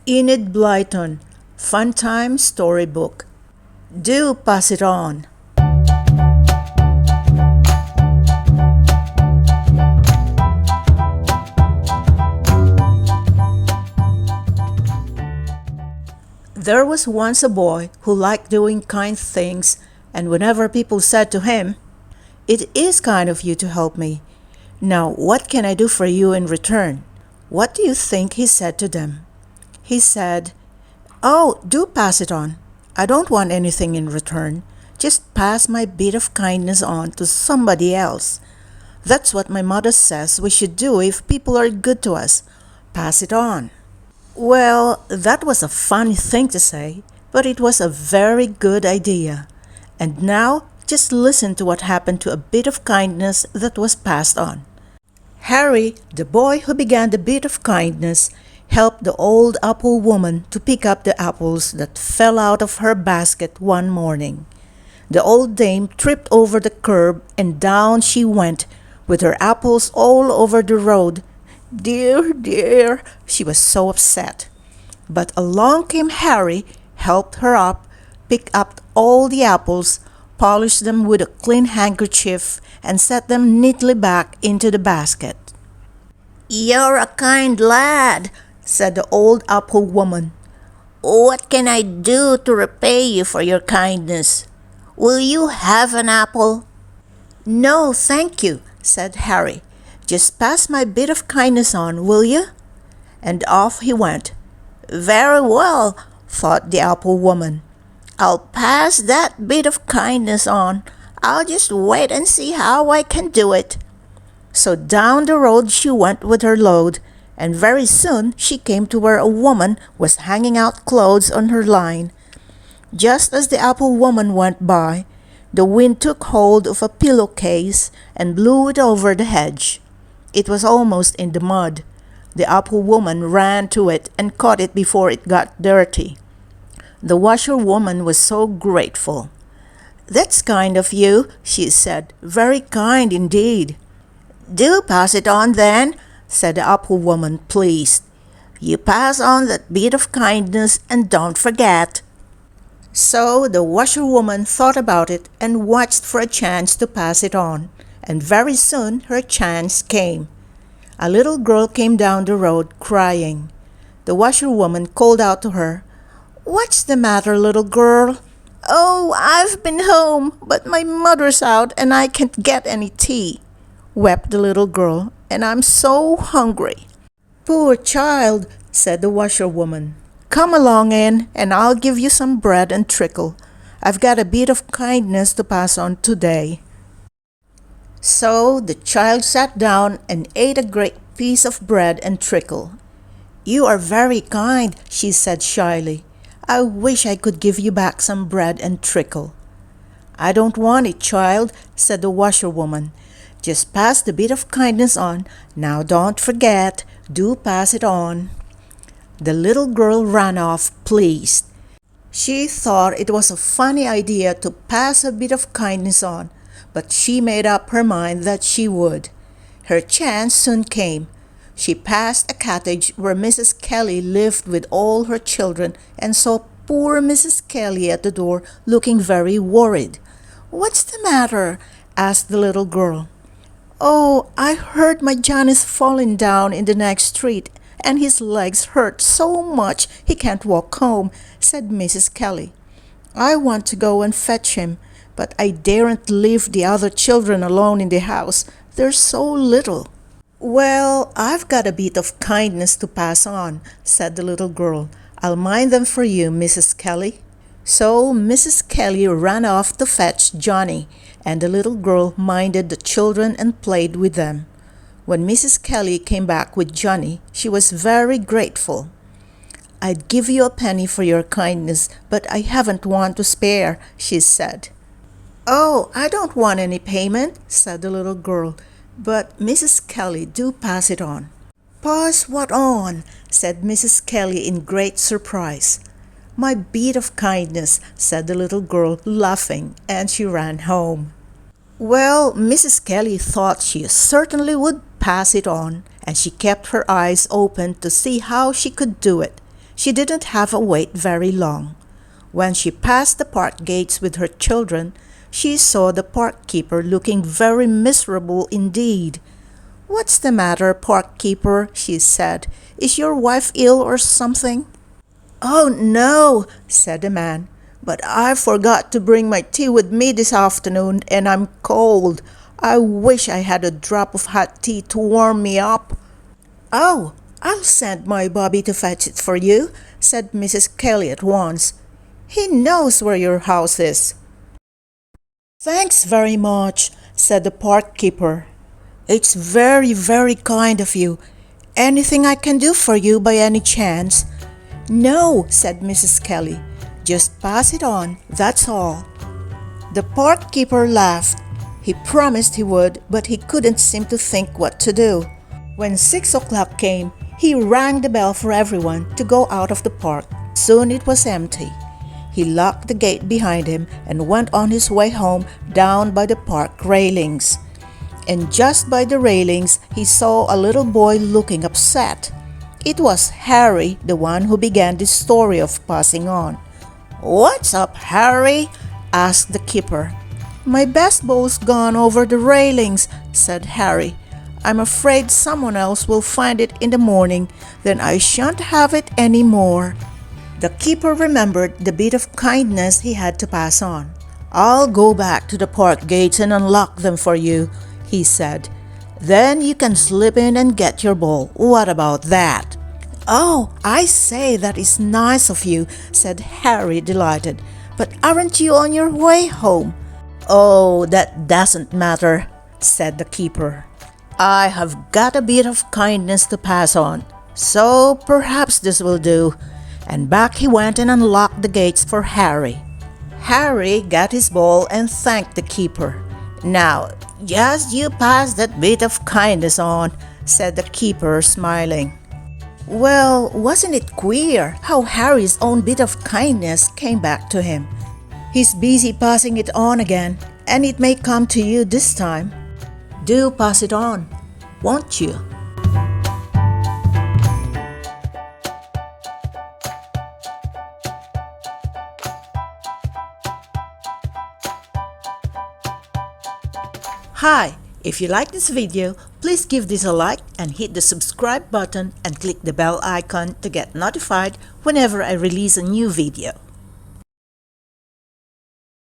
Enid Blyton, Fun Time Storybook. Do pass it on. There was once a boy who liked doing kind things, and whenever people said to him, "It is kind of you to help me. Now, what can I do for you in return?" What do you think he said to them? He said, "Oh, do pass it on. I don't want anything in return. Just pass my bit of kindness on to somebody else. That's what my mother says we should do if people are good to us. Pass it on." Well, that was a funny thing to say, but it was a very good idea. And now, just listen to what happened to a bit of kindness that was passed on. Harry, the boy who began the bit of kindness, helped the old apple woman to pick up the apples that fell out of her basket one morning. The old dame tripped over the curb and down she went, with her apples all over the road. Dear, dear, she was so upset. But along came Harry, helped her up, picked up all the apples, polished them with a clean handkerchief, and set them neatly back into the basket. "You're a kind lad," said the old apple woman. "What can I do to repay you for your kindness? Will you have an apple?" "No, thank you," said Harry. "Just pass my bit of kindness on, will you?" And off he went. "Very well," thought the apple woman. "I'll pass that bit of kindness on. I'll just wait and see how I can do it." So down the road she went with her load, and very soon she came to where a woman was hanging out clothes on her line. Just as the apple woman went by, the wind took hold of a pillowcase and blew it over the hedge. It was almost in the mud. The apple woman ran to it and caught it before it got dirty. The washerwoman was so grateful. "That's kind of you," she said. "Very kind indeed." "Do pass it on then," said the apple woman, pleased. "You pass on that bit of kindness and don't forget." So the washerwoman thought about it and watched for a chance to pass it on, and very soon her chance came. A little girl came down the road crying. The washerwoman called out to her, "What's the matter, little girl?" "Oh, I've been home, but my mother's out and I can't get any tea," wept the little girl, "and I'm so hungry." "Poor child," said the washerwoman. "Come along in, and I'll give you some bread and treacle. I've got a bit of kindness to pass on today." So the child sat down and ate a great piece of bread and treacle. "You are very kind," she said shyly. "I wish I could give you back some bread and treacle." "I don't want it, child," said the washerwoman. "Just pass the bit of kindness on. Now don't forget, do pass it on." The little girl ran off, pleased. She thought it was a funny idea to pass a bit of kindness on, but she made up her mind that she would. Her chance soon came. She passed a cottage where Mrs. Kelly lived with all her children and saw poor Mrs. Kelly at the door looking very worried. "What's the matter?" asked the little girl. "Oh, I heard my Johnny's fallen down in the next street, and his legs hurt so much he can't walk home," said Mrs. Kelly. "I want to go and fetch him, but I daren't leave the other children alone in the house. They're so little." "Well, I've got a bit of kindness to pass on," said the little girl. "I'll mind them for you, Mrs. Kelly." So Mrs. Kelly ran off to fetch Johnny, and the little girl minded the children and played with them. When Mrs. Kelly came back with Johnny, she was very grateful. "I'd give you a penny for your kindness, but I haven't one to spare," she said. "Oh, I don't want any payment," said the little girl. "But Mrs. Kelly, do pass it on." "Pass what on?" said Mrs. Kelly in great surprise. "My bit of kindness," said the little girl, laughing, and she ran home. Well, Mrs. Kelly thought she certainly would pass it on, and she kept her eyes open to see how she could do it. She didn't have to wait very long. When she passed the park gates with her children, she saw the park keeper looking very miserable indeed. "What's the matter, park keeper?" she said. "Is your wife ill or something?" "Oh, no," said the man, "but I forgot to bring my tea with me this afternoon, and I'm cold. I wish I had a drop of hot tea to warm me up." "Oh, I'll send my Bobby to fetch it for you," said Mrs. Kelly at once. "He knows where your house is." "Thanks very much," said the park keeper. "It's very, very kind of you. Anything I can do for you by any chance?" "No," said Mrs. Kelly. "Just pass it on, that's all." The park keeper laughed. He promised he would, but he couldn't seem to think what to do. When 6 o'clock came, he rang the bell for everyone to go out of the park. Soon it was empty. He locked the gate behind him and went on his way home down by the park railings. And just by the railings, he saw a little boy looking upset. It was Harry, the one who began this story of passing on. "What's up, Harry?" asked the keeper. "My best bowl's gone over the railings," said Harry. "I'm afraid someone else will find it in the morning. Then I shan't have it any more." The keeper remembered the bit of kindness he had to pass on. "I'll go back to the park gates and unlock them for you," he said. "Then you can slip in and get your bowl. What about that?" "Oh, I say, that is nice of you," said Harry, delighted. "But aren't you on your way home?" "Oh, that doesn't matter," said the keeper. "I have got a bit of kindness to pass on, so perhaps this will do." And back he went and unlocked the gates for Harry. Harry got his bowl and thanked the keeper. "Now, just you pass that bit of kindness on," said the keeper, smiling. Well, wasn't it queer how Harry's own bit of kindness came back to him? He's busy passing it on again, and it may come to you this time. Do pass it on, won't you? Hi, if you like this video, please give this a like and hit the subscribe button and click the bell icon to get notified whenever I release a new video.